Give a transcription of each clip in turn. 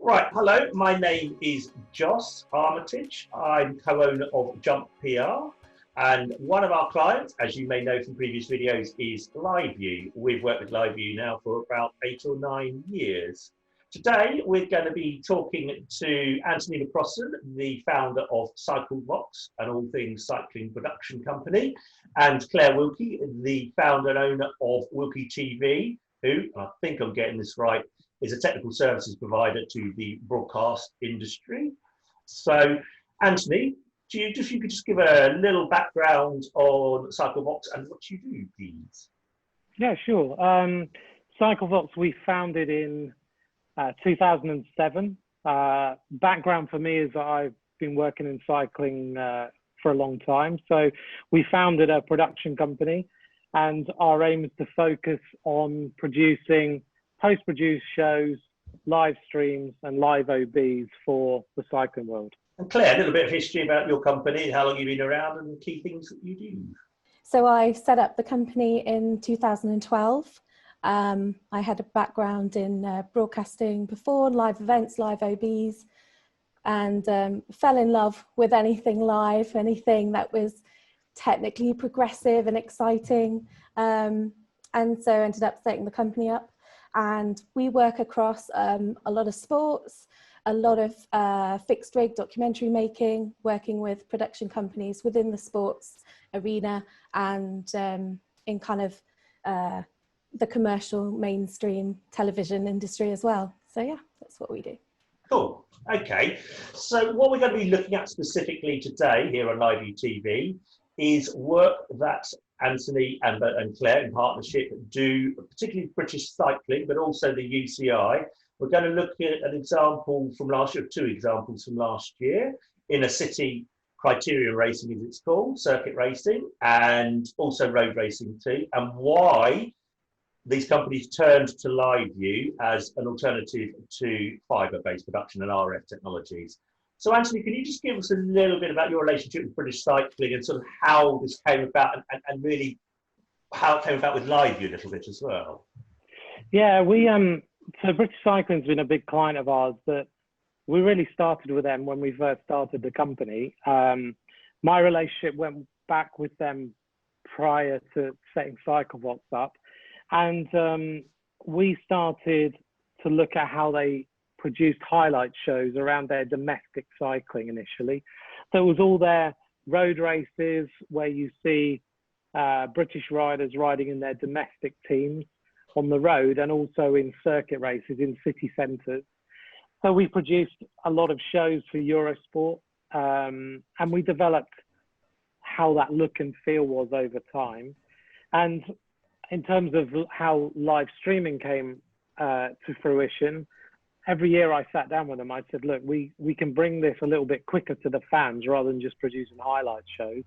Right, hello, my name is Joss Armitage. I'm co-owner of Jump PR, and one of our clients, as you may know from previous videos, is LiveU. We've worked with LiveU now for about 8 or 9 years. Today, we're going to be talking to Anthony LaProsson, the founder of CycleVox, an all things cycling production company, and Claire Wilkie, the founder and owner of Wilkie TV, who, I think I'm getting this right, is a technical services provider to the broadcast industry. So, Anthony, if you could just give a little background on CycleVox and what you do, please. Yeah, sure. CycleVox we founded in 2007. Background for me is that I've been working in cycling for a long time. So we founded a production company, and our aim is to focus on producing post-produced shows, live streams, and live OBs for the cycling world. And Claire, a little bit of history about your company, how long you've been around, and the key things that you do. So I set up the company in 2012. I had a background in broadcasting before, live events, live OBs, and fell in love with anything live, anything that was technically progressive and exciting. And so ended up setting the company up. And we work across a lot of sports, a lot of fixed rig documentary making, working with production companies within the sports arena and in kind of the commercial mainstream television industry as well. So yeah, that's what we do. Cool. Okay. So what we're going to be looking at specifically today here on LiveU TV is work that Anthony and Claire in partnership do, particularly British cycling, but also the UCI. We're going to look at an example from last year, 2 examples from last year, in a city criterion racing, as it's called, circuit racing, and also road racing too, and why these companies turned to LiveU as an alternative to fibre-based production and RF technologies. So Anthony, can you just give us a little bit about your relationship with British cycling and sort of how this came about and really how it came about with LiveU a little bit as well? Yeah, so British cycling's been a big client of ours, but we really started with them when we first started the company. My relationship went back with them prior to setting CycleVox up, and we started to look at how they produced highlight shows around their domestic cycling initially. So it was all their road races where you see British riders riding in their domestic teams on the road, and also in circuit races in city centres. So we produced a lot of shows for Eurosport, and we developed how that look and feel was over time. And in terms of how live streaming came to fruition, every year I sat down with them, I said, look, we can bring this a little bit quicker to the fans rather than just producing highlight shows.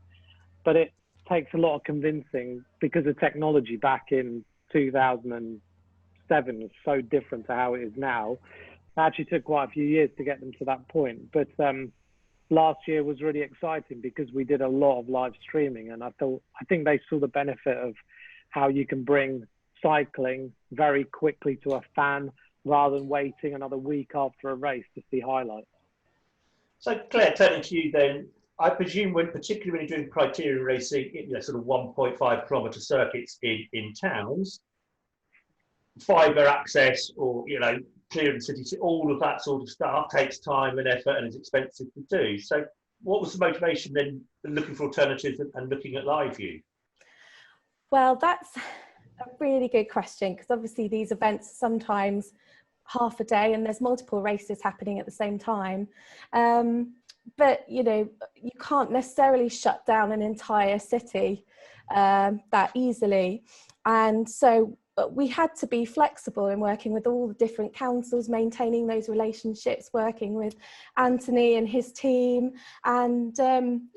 But it takes a lot of convincing because the technology back in 2007 was so different to how it is now. It actually took quite a few years to get them to that point. But last year was really exciting because we did a lot of live streaming, and I think they saw the benefit of how you can bring cycling very quickly to a fan rather than waiting another week after a race to see highlights. So Claire, turning to you then, I presume particularly when you're doing criterion racing, sort of 1.5 kilometre circuits in towns, fibre access or, clearing cities, all of that sort of stuff takes time and effort and is expensive to do. So what was the motivation then looking for alternatives and looking at LiveU? Well, that's a really good question, because obviously these events sometimes half a day and there's multiple races happening at the same time. But, you can't necessarily shut down an entire city that easily. And so we had to be flexible in working with all the different councils, maintaining those relationships, working with Anthony and his team. And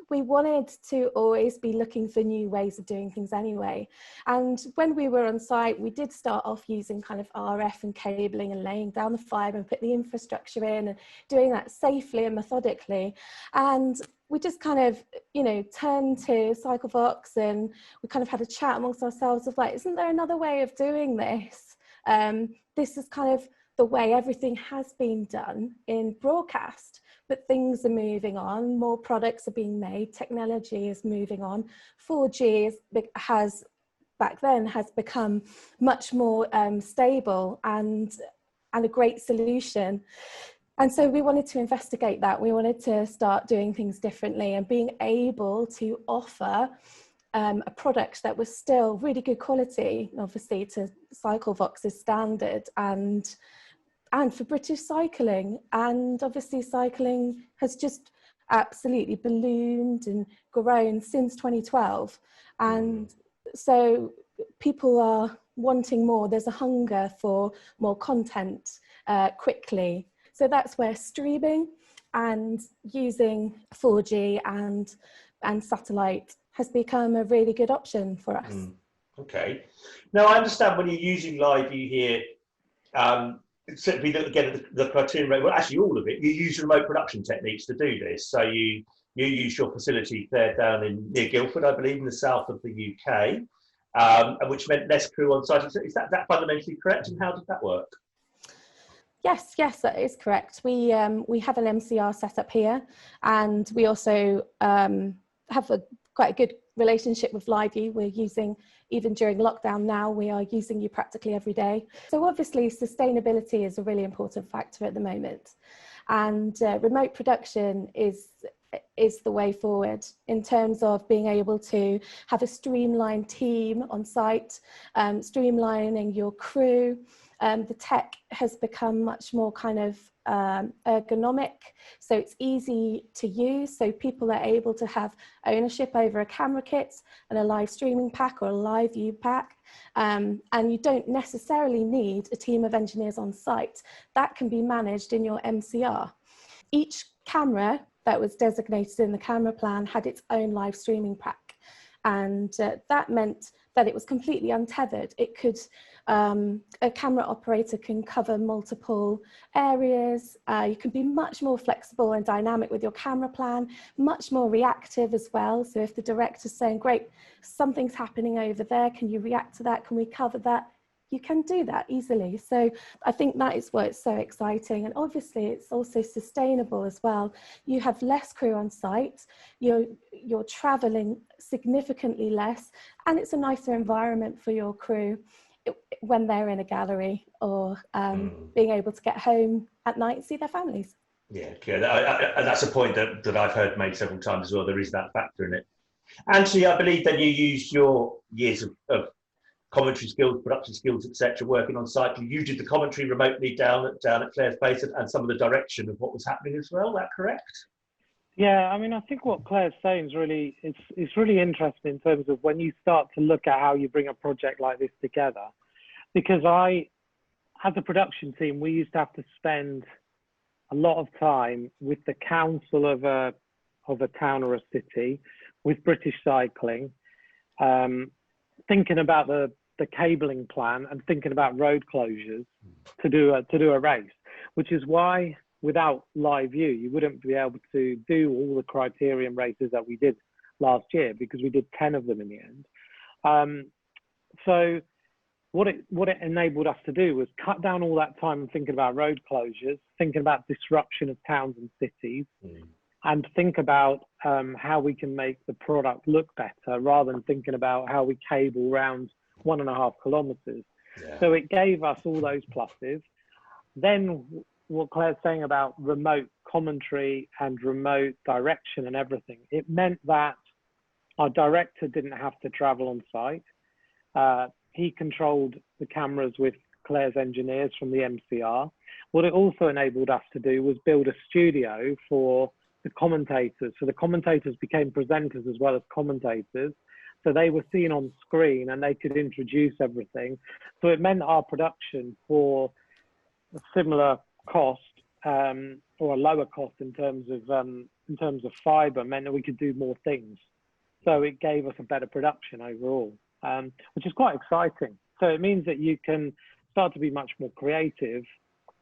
we wanted to always be looking for new ways of doing things anyway. And when we were on site, we did start off using kind of RF and cabling and laying down the fibre and put the infrastructure in and doing that safely and methodically. And we just kind of, turned to CycleVox, and we kind of had a chat amongst ourselves of like, isn't there another way of doing this? This is kind of the way everything has been done in broadcast. But things are moving on, more products are being made, technology is moving on. 4G has back then has become much more stable and a great solution. And so we wanted to investigate that. We wanted to start doing things differently and being able to offer a product that was still really good quality, obviously to Cyclevox's standard, and for British cycling. And obviously cycling has just absolutely ballooned and grown since 2012. And so people are wanting more. There's a hunger for more content quickly. So that's where streaming and using 4G and satellite has become a really good option for us. Okay. Now, I understand when you're using LiveU here, we look again at the criteria, well, actually all of it, you use remote production techniques to do this. So you use your facility there down near Guildford, I believe, in the south of the UK, which meant less crew on site. Is that fundamentally correct? And how did that work? Yes, that is correct. We have an MCR set up here, and we also have quite a good relationship with LiveU. We're using, even during lockdown now, we are using you practically every day. So obviously sustainability is a really important factor at the moment, and remote production is the way forward in terms of being able to have a streamlined team on site, streamlining your crew. The tech has become much more kind of ergonomic, so it's easy to use, so people are able to have ownership over a camera kit and a live streaming pack or a LiveU pack, and you don't necessarily need a team of engineers on site. That can be managed in your MCR. Each camera that was designated in the camera plan had its own live streaming pack, and that meant that it was completely untethered. It could, a camera operator can cover multiple areas. You can be much more flexible and dynamic with your camera plan, much more reactive as well. So if the director's saying, great, something's happening over there, can you react to that? Can we cover that? You can do that easily. So I think that is what's so exciting. And obviously it's also sustainable as well. You have less crew on site, you're traveling significantly less, and it's a nicer environment for your crew when they're in a gallery or being able to get home at night and see their families. Yeah, and that's a point that I've heard made several times as well. There is that factor in it. Anthony, I believe that you used your years of commentary skills, production skills, etc., working on site. You did the commentary remotely down at Claire's Place and some of the direction of what was happening as well. Is that correct? Yeah, I mean, I think what Claire's saying is really, it's really interesting in terms of when you start to look at how you bring a project like this together. Because as a production team, we used to have to spend a lot of time with the council of a town or a city, with British Cycling, thinking about the cabling plan and thinking about road closures to do a race, which is why without LiveU you wouldn't be able to do all the criterium races that we did last year, because we did 10 of them in the end. So what it enabled us to do was cut down all that time thinking about road closures, thinking about disruption of towns and cities, and think about how we can make the product look better rather than thinking about how we cable around 1.5 kilometers. Yeah. So it gave us all those pluses. Then what Claire's saying about remote commentary and remote direction and everything, it meant that our director didn't have to travel on site. He controlled the cameras with Claire's engineers from the MCR. What it also enabled us to do was build a studio for the commentators. So the commentators became presenters as well as commentators. So they were seen on screen and they could introduce everything. So it meant our production for a similar cost or a lower cost in terms of fiber meant that we could do more things. So it gave us a better production overall, which is quite exciting. So it means that you can start to be much more creative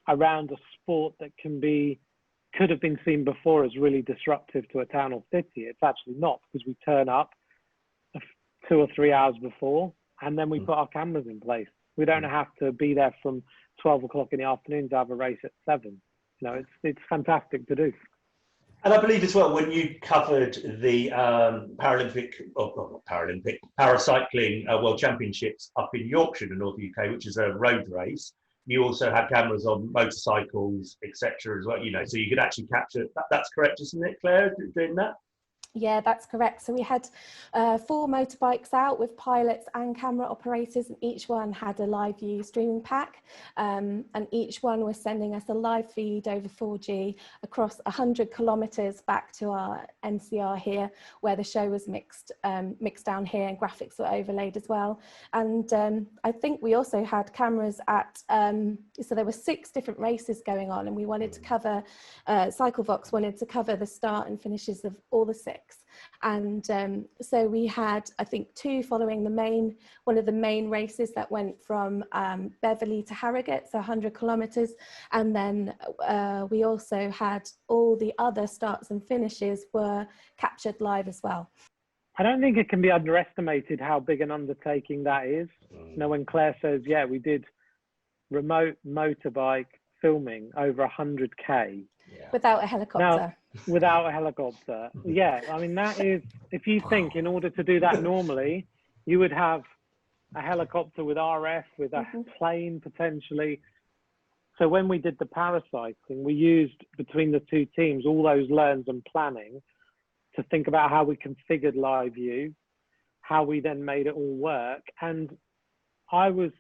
around a sport that could have been seen before as really disruptive to a town or city. It's actually not, because we turn up 2 or 3 hours before and then we put our cameras in place. We don't have to be there from 12 o'clock in the afternoon to have a race at 7. You know, it's fantastic to do. And I believe as well, when you covered the Paralympic, not Paralympic, Paracycling World Championships up in Yorkshire, the North UK, which is a road race, you also had cameras on motorcycles, etc. as well, you know, so you could actually capture, that's correct, isn't it, Claire, doing that? Yeah, that's correct. So we had 4 motorbikes out with pilots and camera operators, and each one had a LiveU streaming pack, and each one was sending us a live feed over 4G across 100 kilometres back to our NCR here, where the show was mixed down here, and graphics were overlaid as well. And I think we also had cameras at, so there were 6 different races going on, and we wanted to cover, CycleVox wanted to cover the start and finishes of all the 6. And so we had, I think, 2 following one of the main races that went from Beverley to Harrogate, so 100 kilometres. And then we also had all the other starts and finishes were captured live as well. I don't think it can be underestimated how big an undertaking that is. You know, when Claire says, yeah, we did remote motorbike filming over 100K. Yeah. Without a helicopter. Now, without a helicopter. Yeah, I mean, that is, if you think in order to do that normally, you would have a helicopter with RF, with a plane potentially. So when we did the paracycling, we used between the 2 teams all those learns and planning to think about how we configured LiveU, how we then made it all work. And I was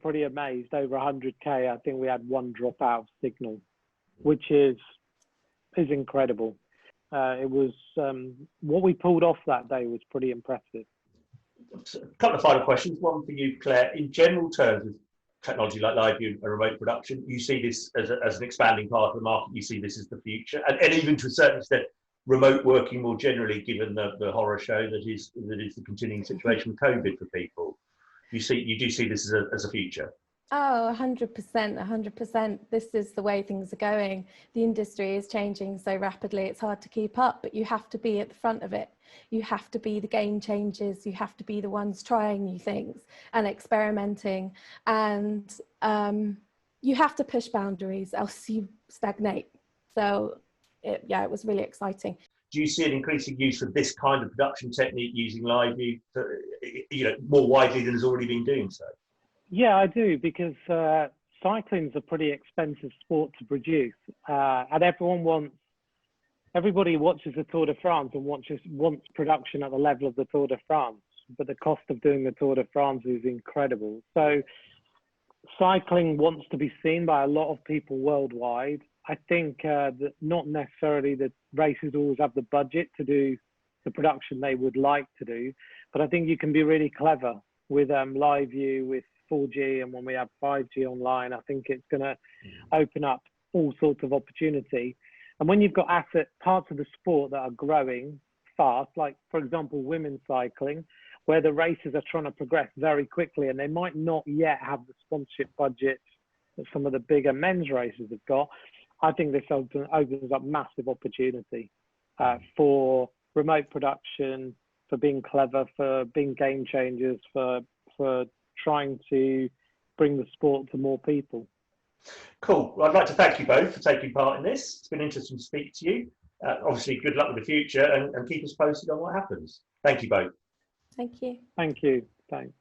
pretty amazed. Over 100K, I think we had 1 dropout of signal, which is incredible. It was what we pulled off that day was pretty impressive. A couple of final questions. One for you, Claire. In general terms, with technology like LiveU and remote production, you see this as an expanding part of the market. You see this as the future, and even to a certain extent, remote working more generally, given the horror show that is the continuing situation with COVID for people. You do see this as a future. Oh, 100%, 100%. This is the way things are going. The industry is changing so rapidly, it's hard to keep up, but you have to be at the front of it. You have to be the game changers. You have to be the ones trying new things and experimenting. And you have to push boundaries, else you stagnate. So it was really exciting. Do you see an increasing use of this kind of production technique using LiveU, more widely than has already been doing so? Yeah, I do, because cycling's a pretty expensive sport to produce, and everybody watches the Tour de France and wants production at the level of the Tour de France, but the cost of doing the Tour de France is incredible. So cycling wants to be seen by a lot of people worldwide. I think that not necessarily the races always have the budget to do the production they would like to do, but I think you can be really clever with LiveU, with 4G, and when we have 5G online, I think it's going to open up all sorts of opportunity. And when you've got parts of the sport that are growing fast, like for example women's cycling, where the races are trying to progress very quickly and they might not yet have the sponsorship budget that some of the bigger men's races have got, I think this opens up massive opportunity for remote production, for being clever, for being game changers, for trying to bring the sport to more people. Cool. Well, I'd like to thank you both for taking part in this. It's been interesting to speak to you. Obviously, good luck with the future, and keep us posted on what happens. Thank you both. Thank you. Thank you. Thanks.